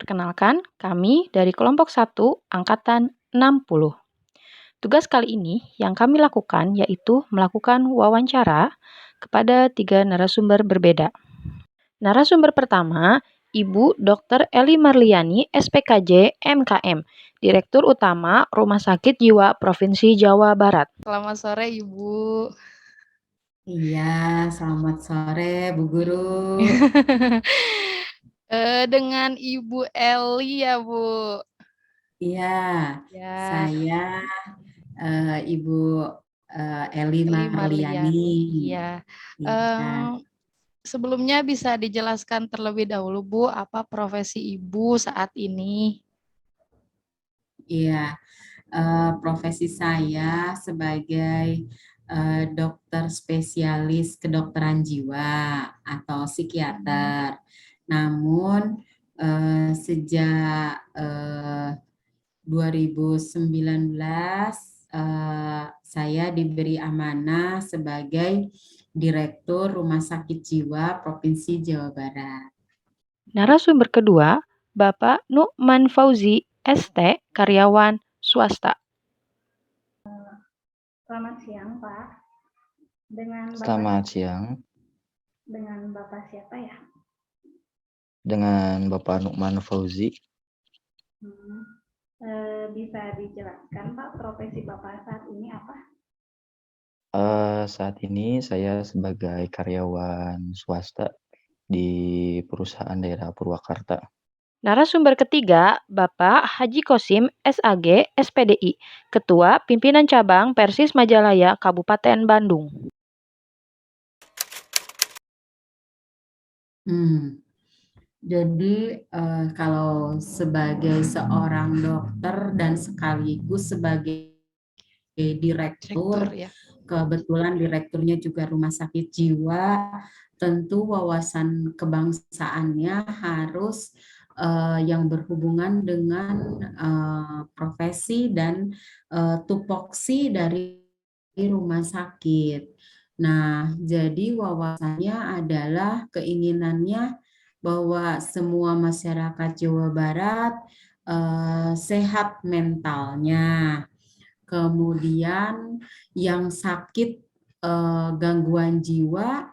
Perkenalkan, kami dari kelompok 1 angkatan 60. Tugas kali ini yang kami lakukan yaitu melakukan wawancara kepada 3 narasumber berbeda. Narasumber pertama, Ibu Dr. Eli Marliani, SPKJ MKM, Direktur Utama Rumah Sakit Jiwa Provinsi Jawa Barat. Selamat sore, Ibu. Iya, selamat sore Bu Guru. Dengan Ibu Eli ya, Bu. Iya, Ya, saya Ibu Eli Eli Marliani. Marliani. Iya. Iya, Sebelumnya bisa dijelaskan terlebih dahulu, Bu, apa profesi Ibu saat ini? iya. Profesi saya sebagai dokter spesialis kedokteran jiwa atau psikiater. Namun sejak 2019 saya diberi amanah sebagai Direktur Rumah Sakit Jiwa Provinsi Jawa Barat. Narasumber kedua, Bapak Nukman Fauzi, ST, karyawan swasta. Selamat siang, Pak. Selamat siang, Dengan Bapak siapa ya? dengan Bapak Nukman Fauzi. Bisa dijelaskan, Pak, profesi Bapak saat ini apa? Saat ini saya sebagai karyawan swasta di perusahaan daerah Purwakarta. Narasumber ketiga, Bapak Haji Kosim, SAG, SPDI, Ketua Pimpinan Cabang Persis Majalaya, Kabupaten Bandung. Jadi kalau sebagai seorang dokter dan sekaligus sebagai direktur, ya. kebetulan direkturnya juga rumah sakit jiwa, tentu wawasan kebangsaannya harus yang berhubungan dengan profesi dan tupoksi dari rumah sakit. Nah, jadi wawasannya adalah keinginannya bahwa semua masyarakat Jawa Barat sehat mentalnya. Kemudian yang sakit gangguan jiwa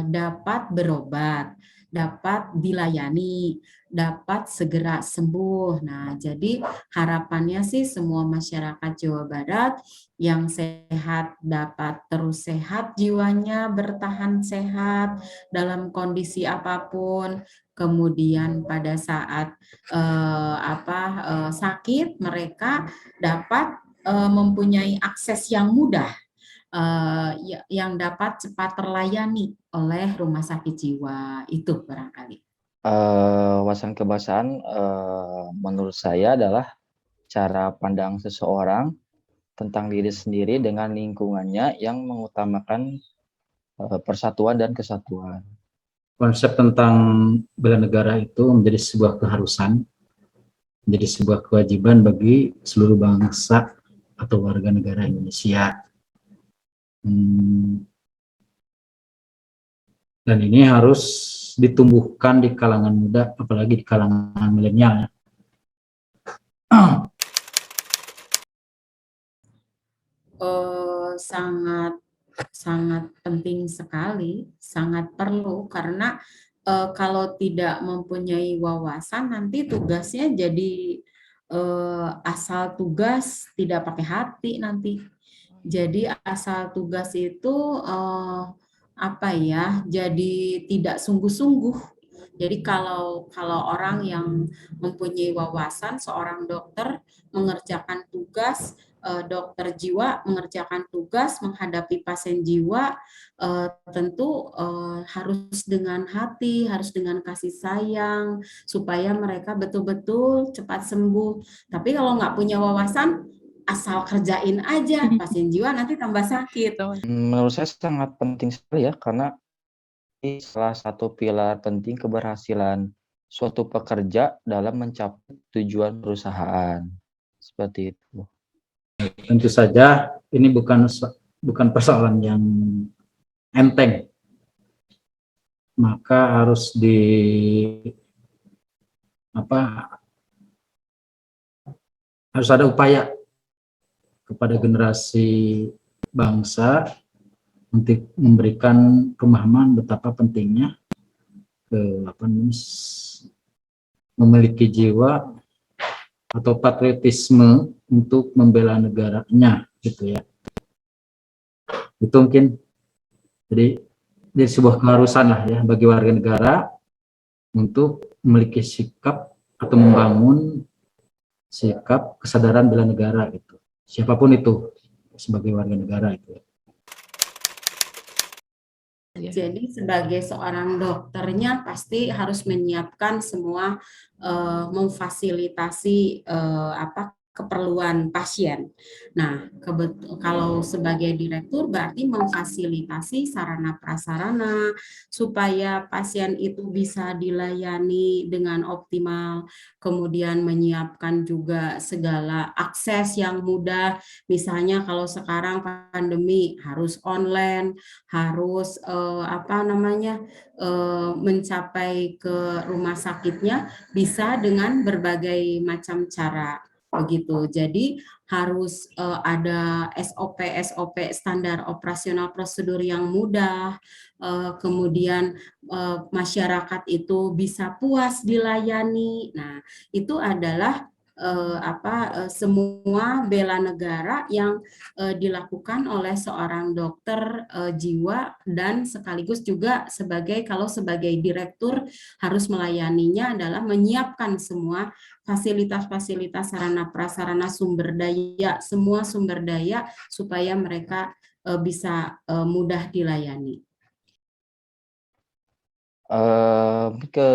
dapat berobat, dapat dilayani, dapat segera sembuh. Nah, jadi harapannya sih semua masyarakat Jawa Barat yang sehat dapat terus sehat, jiwanya bertahan sehat dalam kondisi apapun. Kemudian pada saat sakit mereka dapat mempunyai akses yang mudah yang dapat cepat terlayani oleh rumah sakit jiwa itu barangkali. Wawasan kebangsaan menurut saya adalah cara pandang seseorang tentang diri sendiri dengan lingkungannya yang mengutamakan persatuan dan kesatuan. Konsep tentang bela negara itu menjadi sebuah keharusan, menjadi sebuah kewajiban bagi seluruh bangsa atau warga negara Indonesia. Dan ini harus ditumbuhkan di kalangan muda, apalagi di kalangan milenial. Sangat penting sekali, sangat perlu karena kalau tidak mempunyai wawasan nanti tugasnya jadi asal tugas tidak pakai hati nanti. Jadi asal tugas itu jadi tidak sungguh-sungguh. Jadi kalau orang yang mempunyai wawasan, seorang dokter mengerjakan tugas, dokter jiwa mengerjakan tugas menghadapi pasien jiwa, tentu harus dengan hati, harus dengan kasih sayang, supaya mereka betul-betul cepat sembuh. Tapi kalau nggak punya wawasan, asal kerjain aja, pasien jiwa nanti tambah sakit. Menurut saya sangat penting sekali ya, karena ini salah satu pilar penting keberhasilan suatu pekerja dalam mencapai tujuan perusahaan. Seperti itu. Tentu saja ini bukan persoalan yang enteng, maka harus harus ada upaya kepada generasi bangsa untuk memberikan pemahaman betapa pentingnya memiliki jiwa atau patriotisme untuk membela negaranya, gitu ya. Itu mungkin jadi sebuah keharusan lah ya bagi warga negara untuk memiliki sikap atau membangun sikap kesadaran bela negara gitu. Siapapun itu sebagai warga negara itu. Jadi sebagai seorang dokternya pasti harus menyiapkan semua memfasilitasi keperluan pasien. Nah, kalau sebagai direktur berarti memfasilitasi sarana prasarana supaya pasien itu bisa dilayani dengan optimal, kemudian menyiapkan juga segala akses yang mudah. Misalnya kalau sekarang pandemi harus online, harus mencapai ke rumah sakitnya bisa dengan berbagai macam cara begitu. Jadi harus ada SOP standar operasional prosedur yang mudah, kemudian masyarakat itu bisa puas dilayani. Nah, itu adalah semua bela negara yang dilakukan oleh seorang dokter jiwa, dan sekaligus juga kalau sebagai direktur harus melayaninya adalah menyiapkan semua fasilitas-fasilitas sarana prasarana semua sumber daya supaya mereka bisa mudah dilayani. Ke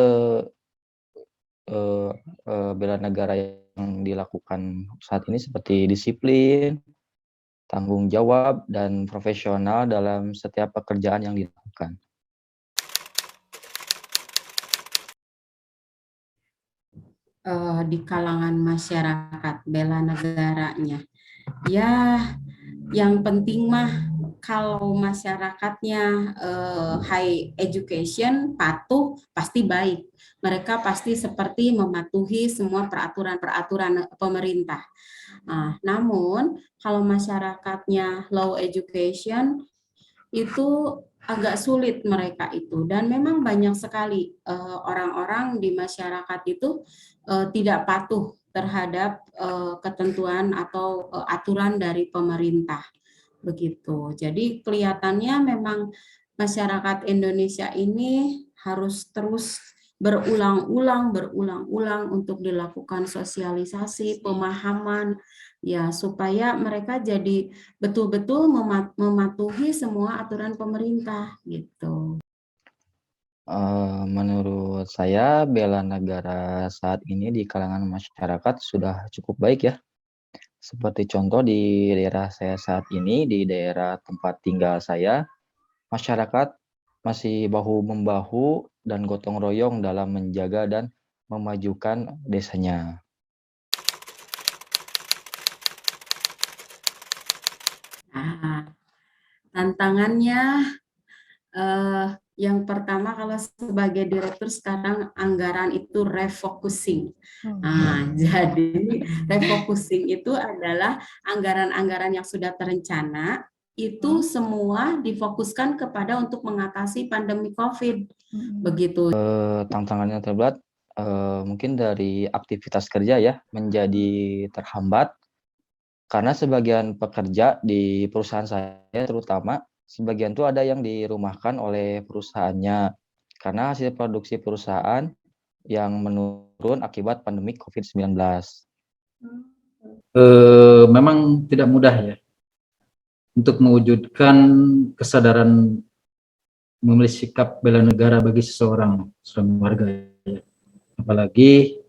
bela negara yang dilakukan saat ini seperti disiplin, tanggung jawab, dan profesional dalam setiap pekerjaan yang dilakukan. Di kalangan masyarakat bela negaranya, ya yang penting mah kalau masyarakatnya high education, patuh, pasti baik. Mereka pasti seperti mematuhi semua peraturan-peraturan pemerintah. Nah, namun kalau masyarakatnya low education, itu agak sulit mereka itu. Dan memang banyak sekali orang-orang di masyarakat itu tidak patuh terhadap ketentuan atau aturan dari pemerintah. Begitu. Jadi kelihatannya memang masyarakat Indonesia ini harus terus berulang-ulang untuk dilakukan sosialisasi, pemahaman, ya supaya mereka jadi betul-betul mematuhi semua aturan pemerintah gitu. Menurut saya bela negara saat ini di kalangan masyarakat sudah cukup baik ya. Seperti contoh di daerah saya saat ini, di daerah tempat tinggal saya, masyarakat masih bahu-membahu dan gotong royong dalam menjaga dan memajukan desanya. Nah, tantangannya yang pertama kalau sebagai direktur sekarang anggaran itu refocusing. Nah, jadi refocusing itu adalah anggaran-anggaran yang sudah terencana itu semua difokuskan kepada untuk mengatasi pandemi COVID. Begitu. Tantangannya terberat mungkin dari aktivitas kerja ya menjadi terhambat karena sebagian pekerja di perusahaan saya terutama sebagian tuh ada yang dirumahkan oleh perusahaannya karena hasil produksi perusahaan yang menurun akibat pandemi COVID-19. Memang tidak mudah ya untuk mewujudkan kesadaran memiliki sikap bela negara bagi seseorang warga ya. Apalagi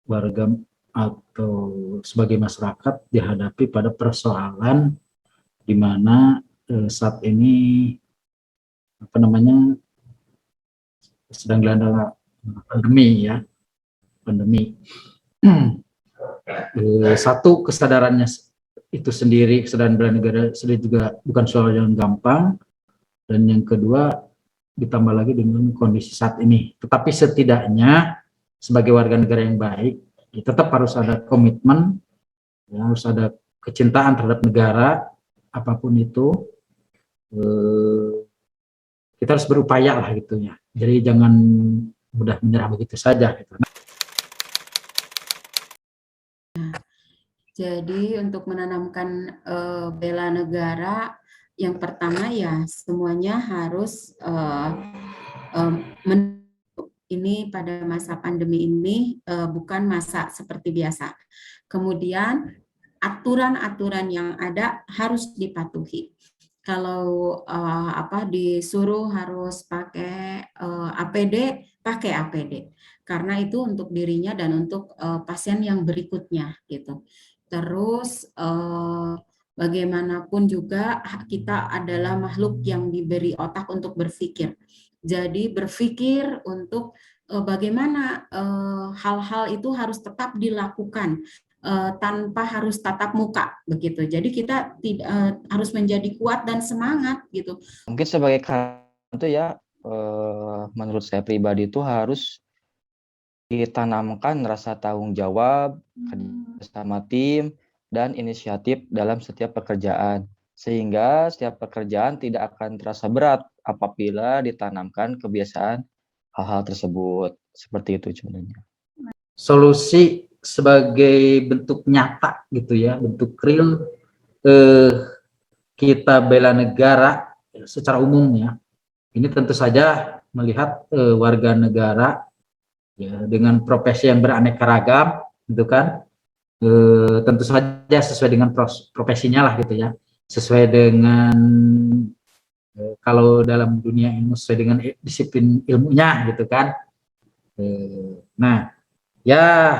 warga atau sebagai masyarakat dihadapi pada persoalan di mana saat ini sedang dilanda pandemi ya, satu kesadarannya itu sendiri, kesadaran bela negara sendiri juga bukan soal yang gampang, dan yang kedua ditambah lagi dengan kondisi saat ini. Tetapi setidaknya sebagai warga negara yang baik, ya tetap harus ada komitmen, ya, harus ada kecintaan terhadap negara, apapun itu, kita harus berupaya lah gitu ya. Jadi jangan mudah menyerah begitu saja. Gitu. Jadi untuk menanamkan bela negara, yang pertama ya semuanya harus ini pada masa pandemi ini bukan masa seperti biasa. Kemudian aturan-aturan yang ada harus dipatuhi. Kalau disuruh harus pakai APD, pakai APD. Karena itu untuk dirinya dan untuk pasien yang berikutnya gitu. Terus bagaimanapun juga kita adalah makhluk yang diberi otak untuk berpikir. Jadi berpikir untuk bagaimana hal-hal itu harus tetap dilakukan tanpa harus tatap muka begitu. Jadi kita harus menjadi kuat dan semangat gitu. Mungkin sebagai itu ya, menurut saya pribadi itu harus ditanamkan rasa tanggung jawab bersama tim dan inisiatif dalam setiap pekerjaan, sehingga setiap pekerjaan tidak akan terasa berat apabila ditanamkan kebiasaan hal-hal tersebut. Seperti itu sebenarnya. Solusi sebagai bentuk nyata gitu ya, bentuk real, kita bela negara secara umumnya. Ini tentu saja melihat warga negara ya, dengan profesi yang beraneka ragam, gitu kan, tentu saja sesuai dengan profesinya lah gitu ya, sesuai dengan kalau dalam dunia ilmu sesuai dengan disiplin ilmunya gitu kan. Nah, ya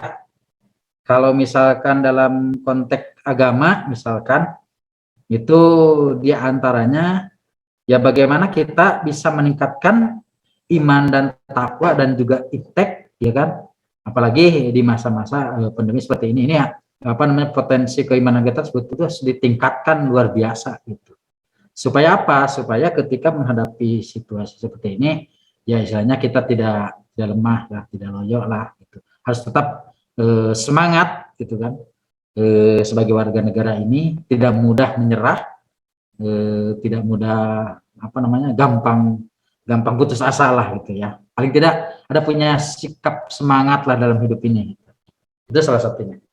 kalau misalkan dalam konteks agama misalkan itu dia antaranya ya bagaimana kita bisa meningkatkan iman dan takwa dan juga iptek, ya kan, apalagi di masa-masa pandemi seperti ini ya, potensi keimanan kita sebetulnya harus ditingkatkan luar biasa gitu. Supaya apa? Supaya ketika menghadapi situasi seperti ini ya istilahnya kita tidak lemah lah, tidak loyo lah gitu. Harus tetap semangat gitu kan, sebagai warga negara ini tidak mudah menyerah, tidak mudah gampang putus asa lah gitu ya. Paling tidak ada punya sikap semangat lah dalam hidup ini. Itu salah satunya.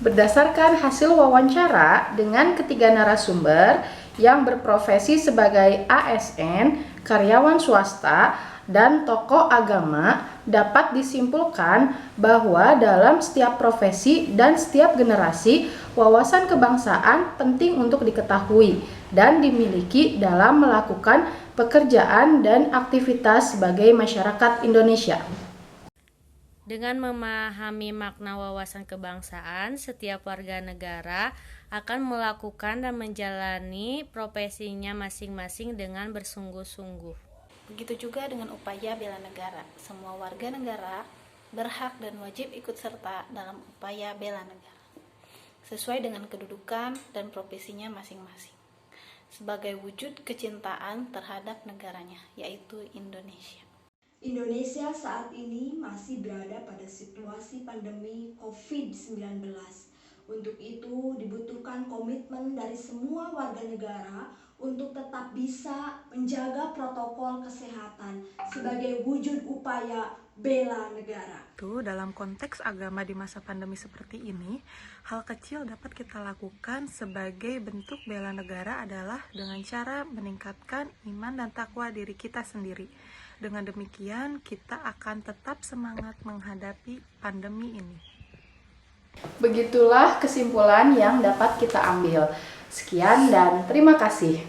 Berdasarkan hasil wawancara dengan ketiga narasumber yang berprofesi sebagai ASN, karyawan swasta, dan tokoh agama, dapat disimpulkan bahwa dalam setiap profesi dan setiap generasi, wawasan kebangsaan penting untuk diketahui dan dimiliki dalam melakukan pekerjaan dan aktivitas sebagai masyarakat Indonesia. Dengan memahami makna wawasan kebangsaan, setiap warga negara akan melakukan dan menjalani profesinya masing-masing dengan bersungguh-sungguh. Begitu juga dengan upaya bela negara. Semua warga negara berhak dan wajib ikut serta dalam upaya bela negara, sesuai dengan kedudukan dan profesinya masing-masing, sebagai wujud kecintaan terhadap negaranya, yaitu Indonesia. Indonesia saat ini masih berada pada situasi pandemi COVID-19. Untuk itu dibutuhkan komitmen dari semua warga negara untuk tetap bisa menjaga protokol kesehatan sebagai wujud upaya bela negara. Dalam konteks agama di masa pandemi seperti ini, hal kecil dapat kita lakukan sebagai bentuk bela negara adalah dengan cara meningkatkan iman dan takwa diri kita sendiri. Dengan demikian, kita akan tetap semangat menghadapi pandemi ini. Begitulah kesimpulan yang dapat kita ambil. Sekian dan terima kasih.